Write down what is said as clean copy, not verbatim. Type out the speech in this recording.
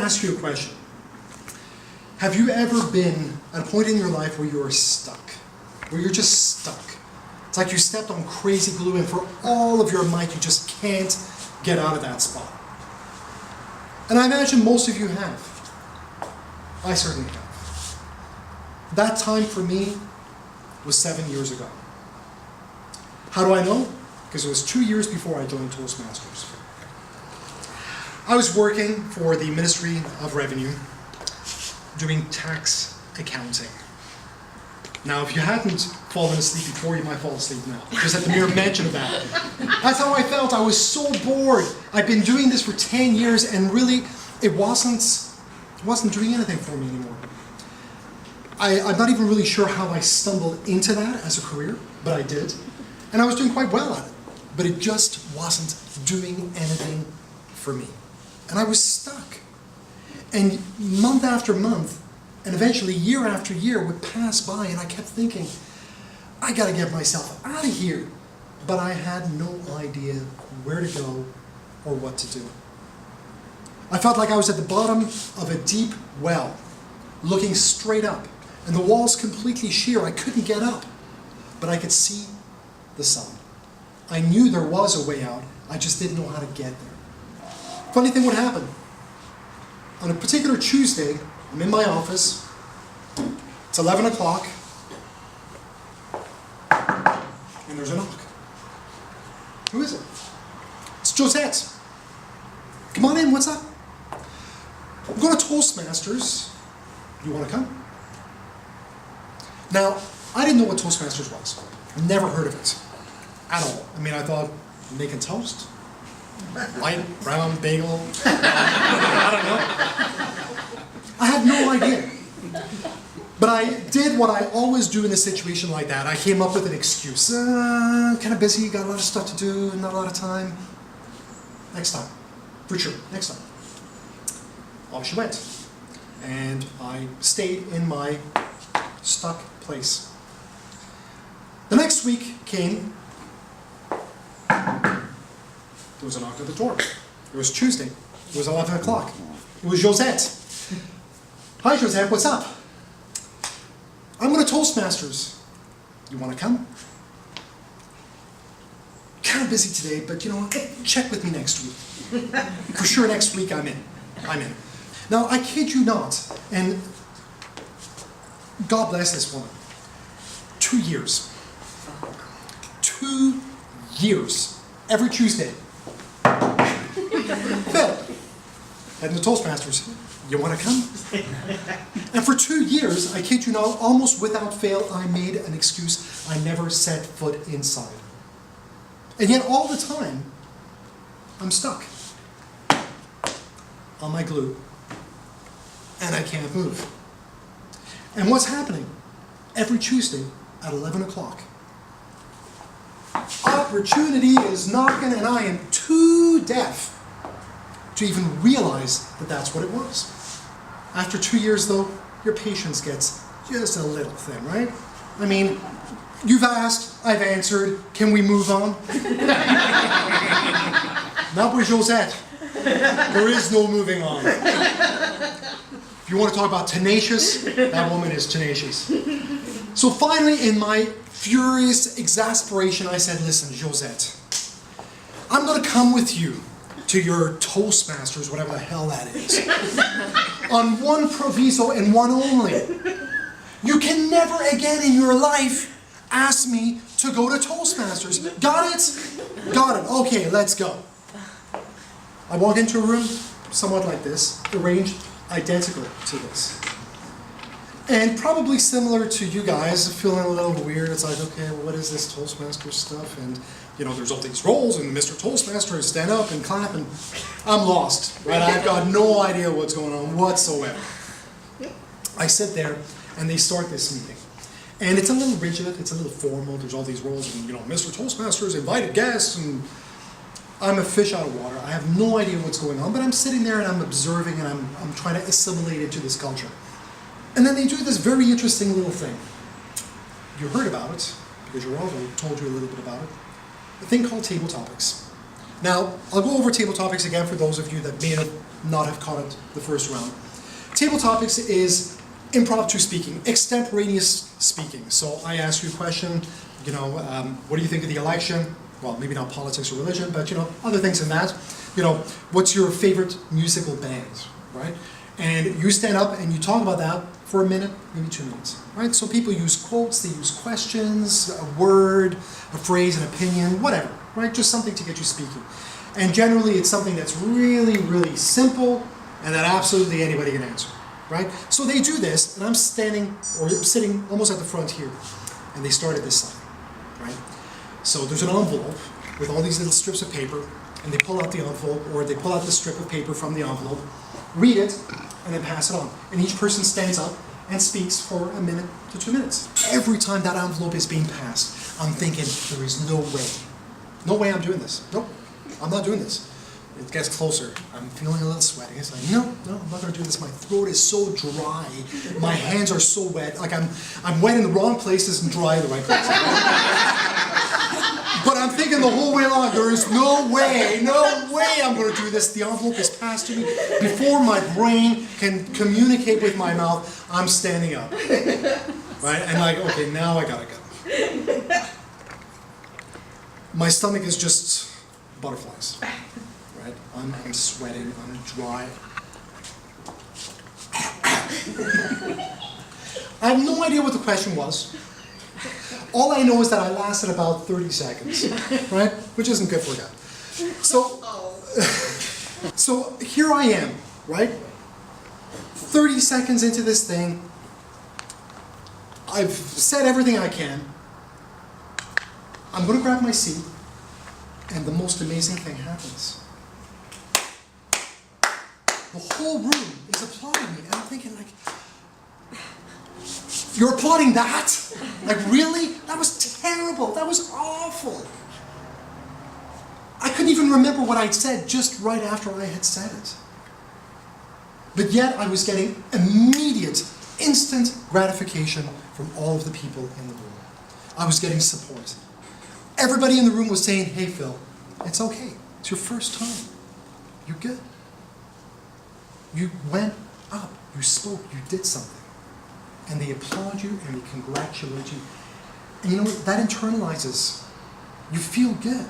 ask you a question. Have you ever been at a point in your life where you're stuck? Where you're just stuck? It's like you stepped on crazy glue and for all of your might you just can't get out of that spot. And I imagine most of you have. I certainly have. That time for me was 7 years ago. How do I know? Because it was 2 years before I joined Toastmasters. I was working for the Ministry of Revenue doing tax accounting. Now, if you hadn't fallen asleep before, you might fall asleep now, just at the mere mention of that. That's how I felt. I was so bored. I've been doing this for 10 years, and really, it wasn't doing anything for me anymore. I'm not even really sure how I stumbled into that as a career, but I did. And I was doing quite well at it, but it just wasn't doing anything for me. And I was stuck. And month after month, and eventually year after year would pass by, and I kept thinking, I gotta get myself out of here. But I had no idea where to go or what to do. I felt like I was at the bottom of a deep well, looking straight up, and the walls completely sheer. I couldn't get up, but I could see the sun. I knew there was a way out, I just didn't know how to get there. Funny thing would happen. On a particular Tuesday, I'm in my office, it's 11 o'clock, and there's a knock. Who is it? It's Josette. Come on in, what's up? I'm going to Toastmasters. You want to come? Now, I didn't know what Toastmasters was. Never heard of it. At all. I mean, I thought, making toast? Light, brown, bagel? I don't know. I had no idea. But I did what I always do in a situation like that. I came up with an excuse. Kind of busy, got a lot of stuff to do, not a lot of time. Next time. For sure, next time. Off she went. And I stayed in my stuck place. The next week came. There was a knock at the door. It was Tuesday. It was 11 o'clock. It was Josette. Hi Josette, what's up? I'm going to Toastmasters. You want to come? Kind of busy today, but you know, check with me next week. For sure next week I'm in. I'm in. Now, I kid you not, and God bless this woman. 2 years. 2 years. Every Tuesday. Phil, heading to Toastmasters. You want to come? And for 2 years, I kid you not, almost without fail, I made an excuse. I never set foot inside. And yet all the time, I'm stuck on my glue, and I can't move. And what's happening? Every Tuesday at 11 o'clock, opportunity is knocking, and I am too deaf to even realize that that's what it was. After 2 years, though, your patience gets just a little thin, right? I mean, you've asked, I've answered, can we move on? Not with Josette. There is no moving on. If you want to talk about tenacious, that woman is tenacious. So finally, in my furious exasperation, I said, listen, Josette, I'm going to come with you to your Toastmasters, whatever the hell that is, on one proviso and one only. You can never again in your life ask me to go to Toastmasters. Got it? Got it. Okay, let's go. I walk into a room somewhat like this, arranged identical to this. And probably similar to you guys, feeling a little weird. It's like, okay, well, what is this Toastmasters stuff? And you know, there's all these roles, and Mr. Toastmaster is stand up and clap, and I'm lost, right? I've got no idea what's going on whatsoever. I sit there, and they start this meeting. And it's a little rigid, it's a little formal, there's all these roles, and you know, Mr. Toastmaster's invited guests, and I'm a fish out of water. I have no idea what's going on, but I'm sitting there and I'm observing, and I'm trying to assimilate into this culture. And then they do this very interesting little thing. You heard about it, because your Orville told you a little bit about it. A thing called table topics. Now, I'll go over table topics again for those of you that may not have caught it the first round. Table topics is impromptu speaking, extemporaneous speaking. So I ask you a question, you know, what do you think of the election? Well, maybe not politics or religion, but you know, other things than that. You know, what's your favorite musical band, right? And you stand up and you talk about that for a minute, maybe 2 minutes, right? So people use quotes, they use questions, a word, a phrase, an opinion, whatever, right? Just something to get you speaking. And generally it's something that's really, really simple and that absolutely anybody can answer, right? So they do this, and I'm standing or sitting almost at the front here, and they start at this side, right? So there's an envelope with all these little strips of paper, and they pull out the envelope, or they pull out the strip of paper from the envelope, read it, and then pass it on. And each person stands up and speaks for a minute to 2 minutes. Every time that envelope is being passed, I'm thinking, there is no way I'm doing this. Nope, I'm not doing this. It gets closer. I'm feeling a little sweaty. It's like, no, I'm not going to do this. My throat is so dry. My hands are so wet. Like I'm wet in the wrong places and dry in the right places. But I'm thinking the whole way along, there is no way I'm going to do this. The envelope is passed to me. Before my brain can communicate with my mouth, I'm standing up. Right? And like, okay, now I got to go. My stomach is just butterflies. Right? I'm sweating, I'm dry. I have no idea what the question was. All I know is that I lasted about 30 seconds, right? Which isn't good for a guy. So here I am, right? 30 seconds into this thing. I've said everything I can. I'm going to grab my seat, and the most amazing thing happens. The whole room is applauding me, and I'm thinking like, you're applauding that? Like really? That was terrible, that was awful. I couldn't even remember what I'd said just right after I had said it. But yet I was getting immediate, instant gratification from all of the people in the room. I was getting support. Everybody in the room was saying, hey Phil, it's okay, it's your first time, you're good. You went up, you spoke, you did something. And they applaud you and they congratulate you. And you know what, that internalizes. You feel good.